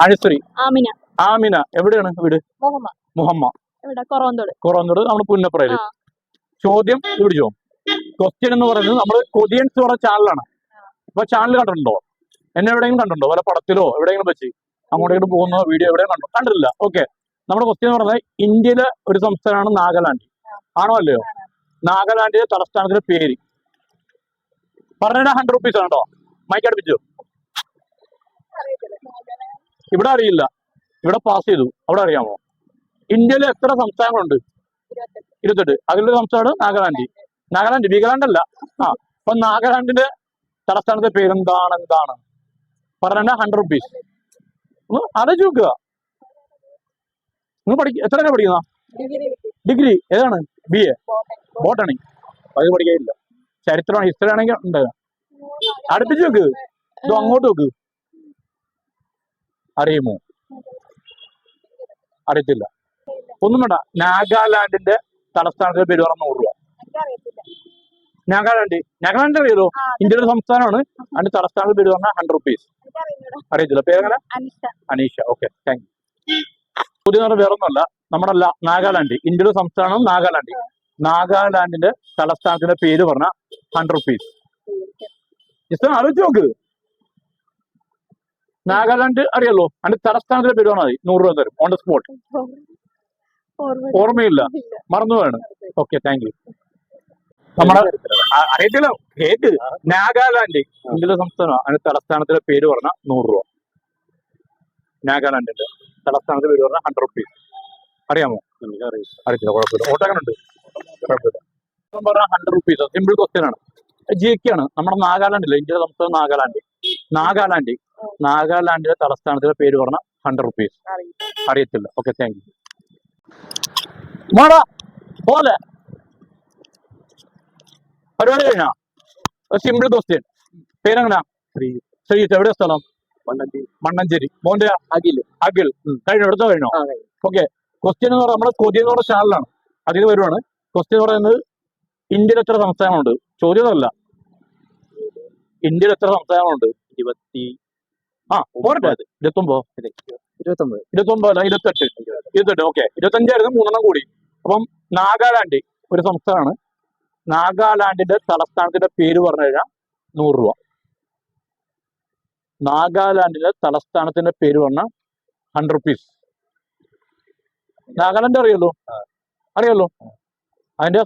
അനുശ്രീ. ആമിന. ആമിന എവിടെയാണ് വീട്? മുഹമ്മ. കൊറോന്തോട് നമ്മുടെ പുന്നപ്പുറയില്. ചോദ്യം പിടിച്ചോ. ക്വസ്റ്റ്യൻ എന്ന് പറയുന്നത് നമ്മള് കൊതിയൻസ് പറഞ്ഞ ചാനലാണ്. അപ്പൊ ചാനൽ കണ്ടിട്ടുണ്ടോ? എന്നെ എവിടെയെങ്കിലും കണ്ടിട്ടുണ്ടോ? വല്ല പടത്തിലോ എവിടെയെങ്കിലും വെച്ച് അങ്ങോട്ടേക്ക് പോകുന്ന വീഡിയോ എവിടെയും കണ്ടിട്ടില്ല. ഓക്കെ. നമ്മുടെ ക്വസ്റ്റ്യൻ എന്ന് പറഞ്ഞാൽ ഇന്ത്യയിലെ ഒരു സംസ്ഥാനമാണ് നാഗാലാൻഡ്. ആണോ അല്ലയോ? നാഗാലാൻഡിലെ തലസ്ഥാനത്തിന്റെ പേര് പറഞ്ഞ 100 rupees ആണ് കേട്ടോ. മൈക്ക് അടുപ്പിച്ചു. ഇവിടെ അറിയില്ല, ഇവിടെ പാസ് ചെയ്തു. അവിടെ അറിയാമോ? ഇന്ത്യയിൽ എത്ര സംസ്ഥാനങ്ങളുണ്ട്? 28. അതിലൊരു സംസ്ഥാനമാണ് നാഗാലാൻഡ്. നാഗാലാൻഡ് വീഗാലാൻഡ് അല്ല. അപ്പൊ നാഗാലാൻഡിന്റെ തലസ്ഥാനത്തെ പേരെന്താണ്? പറഞ്ഞ 100 rupees. ആലോചിച്ച് നോക്കുക. നിങ്ങൾ എത്ര പഠിക്കുന്ന? ഡിഗ്രി ഏതാണ്? BA botany. അത് പഠിക്കാനില്ല. ചരിത്രമാണ്, ഹിസ്റ്ററി ആണെങ്കിൽ ഉണ്ട്. അടുപ്പിച്ച് നോക്ക്. ഇത് അങ്ങോട്ട് നോക്ക്. അറിയുമോ? അറിയത്തില്ല. ഒന്നും വേണ്ട. നാഗാലാൻഡിന്റെ തലസ്ഥാനത്തിന്റെ പേര് പറഞ്ഞ 100 രൂപ. നാഗാലാൻഡ് അറിയാലോ? ഇന്ത്യയുടെ സംസ്ഥാനമാണ്. അതിന്റെ തലസ്ഥാനത്തിന്റെ പേര് പറഞ്ഞ 100 rupees. അറിയത്തില്ല. പേരെങ്ങനെ? അനീഷ. Okay, thank you. പുതിയ വേറൊന്നുമല്ല, നമ്മുടെ നാഗാലാൻഡ് ഇന്ത്യയുടെ സംസ്ഥാനം. നാഗാലാൻഡിന്റെ തലസ്ഥാനത്തിന്റെ പേര് പറഞ്ഞ 100 rupees. ജസ്റ്റ് ആലോചിച്ച് നോക്ക്. നാഗാലാൻഡ് അറിയാലോ? അതിന്റെ തലസ്ഥാനത്തിന്റെ പേര് പറഞ്ഞാൽ 100 രൂപ തരും ഓൺ ദ സ്പോട്ട്. ഓർമ്മയില്ല, മറന്നുപോയാണ്. Okay, thank U. നമ്മുടെ അറിയത്തില്ല. കേക്ക്. നാഗാലാൻഡ് ഇന്ത്യയിലെ സംസ്ഥാനം. അതിന്റെ തലസ്ഥാനത്തിന്റെ പേര് പറഞ്ഞ 100 രൂപ. നാഗാലാൻഡിന്റെ തലസ്ഥാനത്തിന്റെ പേര് പറഞ്ഞ 100 rupees. അറിയാമോ? അറിയത്തില്ല. കുഴപ്പമില്ല. ഓട്ടോ അങ്ങനെ ഉണ്ട്. കുഴപ്പമില്ല. പറഞ്ഞ 100 rupees. സിമ്പിൾ ക്വസ്റ്റ്യൻ ആണ്. GK ആണ്. നമ്മുടെ നാഗാലാൻഡില്ല, ഇന്ത്യയുടെ സംസ്ഥാനം നാഗാലാൻഡിന്റെ തലസ്ഥാനത്തിന്റെ പേര് പറഞ്ഞ 100 rupees. അറിയത്തില്ല. Okay, thank U. മാടാ പോലെ പരിപാടി കഴിഞ്ഞാ? Simple question. പേരെങ്ങനാ? ശ്രീജിത്ത്. എവിടെയാ സ്ഥലം? മണ്ണഞ്ചേരി. മോന്റെ അഖിൽ. കഴിഞ്ഞോ? എടുത്തോ? കഴിഞ്ഞോ? ഓക്കെ. ക്വസ്റ്റ്യൻ എന്ന് പറഞ്ഞാൽ നമ്മുടെ കൊതി എന്ന് പറഞ്ഞ ചാനലാണ്. അതിന് വരുവാണ്. ക്വസ്റ്റ്യൻ എന്ന് പറയുന്നത് ഇന്ത്യയിൽ എത്ര സംസ്ഥാനമുണ്ട്? ചോദ്യമല്ല. ഇന്ത്യയിൽ എത്ര സംസ്ഥാനമുണ്ട്? 29. 28. ഓക്കെ, 25 3 കൂടി. അപ്പം നാഗാലാൻഡ് ഒരു സംസ്ഥാനമാണ്. നാഗാലാൻഡിന്റെ തലസ്ഥാനത്തിന്റെ പേര് പറഞ്ഞു കഴിഞ്ഞാൽ 100 രൂപ. നാഗാലാൻഡിന്റെ തലസ്ഥാനത്തിന്റെ പേര് പറഞ്ഞ 100 rupees. നാഗാലാൻഡ് അറിയാലോ? അതിന്റെ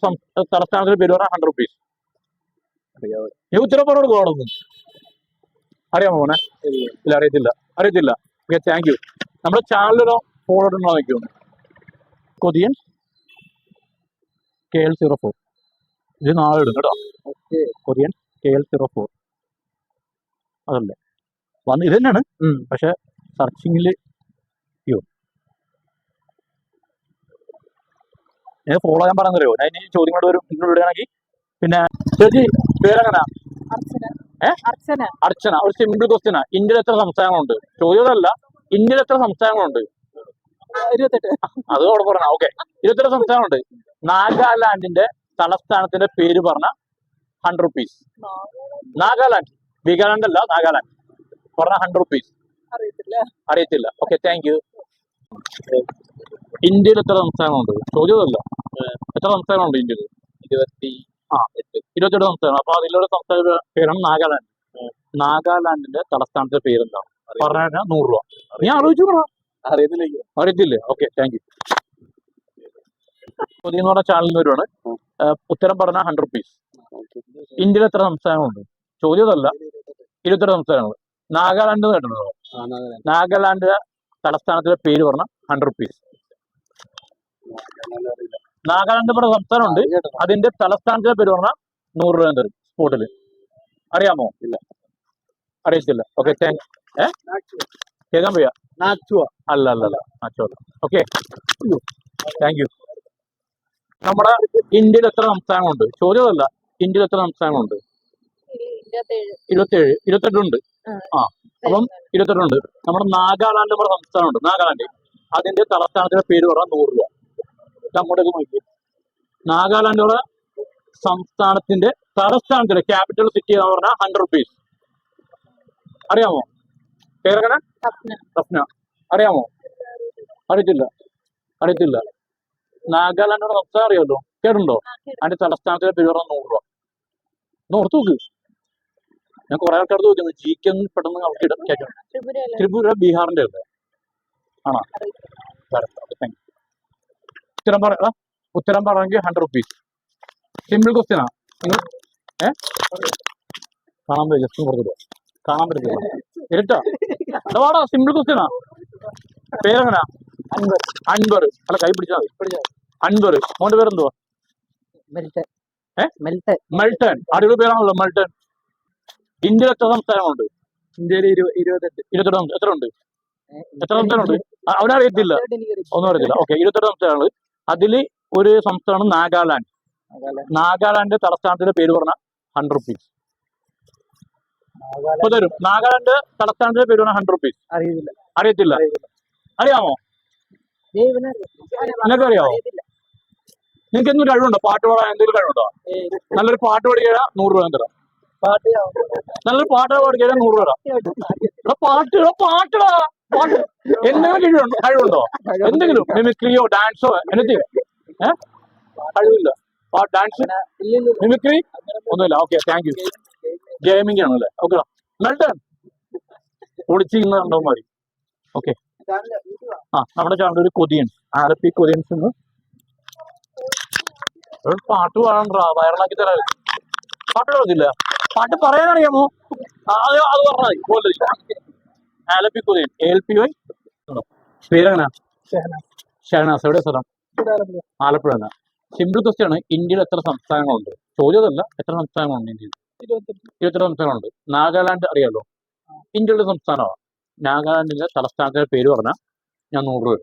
തലസ്ഥാനത്തിന്റെ പേര് പറഞ്ഞ 100 rupees. നീ ഉത്തരപ്പുറോട് പോകണമെന്ന് അറിയാമോ മോനെ? ഇല്ല, അറിയത്തില്ല. Okay, thank U. നമ്മുടെ ചാനലിലോ ഫോളോ ഇടണോ നോക്കിയോ? കൊതിയൻ KL04. ഇത് നാളെ ഇടും കേട്ടോ. കൊറിയൻ KL04 അതല്ലേ വന്ന് ഇത് തന്നെയാണ്. പക്ഷെ സെർച്ചിങ്ങില് ഫോളോ ചെയ്യാൻ പറയുന്നറിയോ? ഞാൻ ഇനി ചോദ്യങ്ങളോട് വരും നിങ്ങളോട് ഇടുകയാണെങ്കിൽ. പിന്നെ ചേച്ചി പേരെങ്ങനാ? അർച്ചന. ഒരു സിമ്പിൾ ക്വസ്റ്റ്യനാ. ഇന്ത്യയിൽ എത്ര സംസ്ഥാനങ്ങളുണ്ട്? ചോദ്യമല്ല, ഇന്ത്യയിൽ എത്ര സംസ്ഥാനങ്ങളുണ്ട്? 28. അത് അവിടെ പറഞ്ഞ. ഓക്കെ, 28 സംസ്ഥാനമുണ്ട്. നാഗാലാൻഡിന്റെ തലസ്ഥാനത്തിന്റെ പേര് പറഞ്ഞ 100 rupees. നാഗാലാൻഡ്, വീഗാലാൻഡ് അല്ല, നാഗാലാൻഡ് പറഞ്ഞ 100 rupees. അറിയത്തില്ല. Okay, thank U. ഇന്ത്യയിൽ എത്ര സംസ്ഥാനമുണ്ട്? ചോദ്യമല്ല, എത്ര സംസ്ഥാനമുണ്ട് ഇന്ത്യയിൽ? 28 സംസ്ഥാനം. അപ്പൊ അതിലൊരു സംസ്ഥാന പേരാണ് നാഗാലാൻഡ്. നാഗാലാൻഡിന്റെ തലസ്ഥാനത്തിന്റെ പേരെന്താണ്? പറഞ്ഞ 100 രൂപ. നീ ആലോചിച്ചു. അറിയത്തില്ലേ? Okay, thank you. പുതിയ ചാനലിൽ വരുവാണ്. ഉത്തരം പറഞ്ഞ 100 rupees. ഇന്ത്യയിൽ എത്ര സംസ്ഥാനങ്ങളുണ്ട്? ചോദ്യമല്ല, 28 സംസ്ഥാനങ്ങൾ. നാഗാലാൻഡ് കേട്ടിട്ടുണ്ടോ? നാഗാലാൻഡിന്റെ തലസ്ഥാനത്തിന്റെ പേര് പറഞ്ഞ 100 rupees. നാഗാലാൻഡ് പറഞ്ഞ സംസ്ഥാനമുണ്ട്. അതിന്റെ തലസ്ഥാനത്തിന്റെ പേര് പറഞ്ഞ 100 രൂപ തരും സ്പോട്ടില്. അറിയാമോ? ഇല്ല, അറിയത്തില്ല. ഓക്കെ, താങ്ക് കേൾക്കാൻ വയ്യ. അല്ല. Okay, thank U. നമ്മുടെ ഇന്ത്യയിൽ എത്ര സംസ്ഥാനങ്ങളുണ്ട്? ചോദ്യമല്ല, ഇന്ത്യയിൽ എത്ര സംസ്ഥാനങ്ങളുണ്ട്? 28 ഉണ്ട്. അപ്പം 28 ഉണ്ട്. നമ്മുടെ നാഗാലാൻഡ് നമ്മുടെ സംസ്ഥാനമുണ്ട്. നാഗാലാൻഡ് അതിന്റെ തലസ്ഥാനത്തിന്റെ പേര് പറഞ്ഞാൽ 100 രൂപ. അങ്ങോട്ടേക്ക് നോക്കി. നാഗാലാൻഡ് സംസ്ഥാനത്തിന്റെ തലസ്ഥാനത്തിന്റെ ക്യാപിറ്റൽ സിറ്റി എന്ന് പറഞ്ഞാൽ 100 rupees. അറിയാമോ? പേരെങ്ങനെ? സ്വപ്ന. അറിയാമോ? അറിയത്തില്ല, അറിയത്തില്ല. നാഗാലാൻഡിന്റെ സംസ്ഥാനം അറിയാമല്ലോ, കേട്ടുണ്ടോ? അതിന്റെ തലസ്ഥാനത്തിന്റെ പേര് പറഞ്ഞാൽ 100 രൂപ. ഒന്ന് ഓർത്ത് നോക്ക്. ഞാൻ കുറെ ആൾക്കാർ ചോദിക്കുന്നു, ജിക്കൊന്നും പെട്ടെന്ന് അവർക്ക് കേൾക്കണം. ത്രിപുര ബീഹാറിന്റെ അല്ലേ? ആണോ? ഉത്തരം പറ, ഉത്തരം പറയെങ്കിൽ 100 റുപ്പീസ്. സിമ്പിൾ ക്വസ്റ്റ്യനാ. നിങ്ങൾ കാണാൻ പറ്റില്ല, ജസ്റ്റ് പുറത്തിടുക. കാണാൻ പറ്റില്ല, ഇരുട്ടാ. അതാടാ സിമ്പിൾ ക്വസ്റ്റ്യനാ. പേരെങ്ങനാ? അൻവർ. അല്ല, കൈ പിടിച്ചാൽ മതി. അൻവർ. മോന്റെ പേരെന്തുവാ? മെൽട്ടൺ. അടിപൊളി പേരാണല്ലോ മെൽട്ടൺ. ഇന്ത്യയിൽ എത്ര സംസ്ഥാനങ്ങളുണ്ട്? ഇന്ത്യയിൽ 28. എത്ര ഉണ്ട്? എത്ര സംസ്ഥാനമുണ്ട്? അവിടെ അറിയത്തില്ല, ഒന്നും അറിയത്തില്ല. ഓക്കെ, 28 സംസ്ഥാനങ്ങൾ. അതില് ഒരു സംസ്ഥാനം നാഗാലാൻഡ്. നാഗാലാൻഡ് തലസ്ഥാനത്തിന്റെ പേര് പറഞ്ഞ 100 റുപ്പീസ്. ഇപ്പൊ തരും. നാഗാലാൻഡ് തലസ്ഥാനത്തിന്റെ പേര് പറഞ്ഞ 100 റുപ്പീസ്. അറിയത്തില്ല. അറിയാമോ? നിനക്ക് അറിയാമോ? നിങ്ങൾക്ക് എന്തെങ്കിലും കഴിവുണ്ടോ? പാട്ട് പാടാൻ എന്തെങ്കിലും കഴിവുണ്ടോ? നല്ലൊരു പാട്ട് പാടിയാൽ 100 രൂപ തരാം. നല്ലൊരു പാട്ട് പാടിയാൽ 100 രൂപ തരാം. പാട്ട് എന്തെങ്കിലും കഴിവുണ്ടോ? എന്തെങ്കിലും മിമിക്രിയോ ഡാൻസോ എനിത്തിങ്? കഴിവില്ല. ഡാൻസ്, മിമിക്രി ഒന്നുമില്ല. Okay, thank U. ഗെയിമിംഗ് ആണല്ലേ? ഓക്കെ, മെൽട്ടൺ ഒളിച്ചിരുന്ന കണ്ടോ മതി. ഓക്കെ, നമ്മുടെ ചാനൽ ഒരു കൊതിയൻസ്, ആലപ്പി കൊതിയൻസ് എന്ന് പാട്ട് പാടാണ്ടാ, വൈറലാക്കി തരാം. പാട്ട് പാടില്ല, പാട്ട് പറയാനറിയാമോ? അത് പറഞ്ഞാൽ മതി. ആലപ്പി കൊതിയൻ, ALPY. പേരെങ്ങനാ? ഷഹനാസ്. എവിടെ സ്ഥലം? ആലപ്പുഴ തന്നെ. സിമ്പിൾ ക്വസ്റ്റ്യൻ ആണ്. ഇന്ത്യയിൽ എത്ര സംസ്ഥാനങ്ങളുണ്ട്? ചോദ്യമല്ല, എത്ര സംസ്ഥാനങ്ങളുണ്ട് ഇന്ത്യയിൽ? 27 സംസ്ഥാനങ്ങളുണ്ട്. നാഗാലാൻഡ് അറിയാലോ, ഇന്ത്യയുടെ സംസ്ഥാനമാണ്. നാഗാലാൻഡിന്റെ തലസ്ഥാനത്തിന്റെ പേര് പറഞ്ഞാൽ ഞാൻ 100 രൂപ.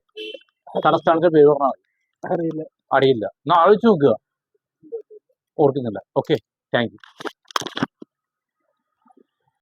തലസ്ഥാനത്തിന്റെ പേര് പറഞ്ഞാൽ അറിയില്ല. എന്നാ ആലോചിച്ച് നോക്കുക. ഓർക്കുന്നില്ല. Okay, thank U.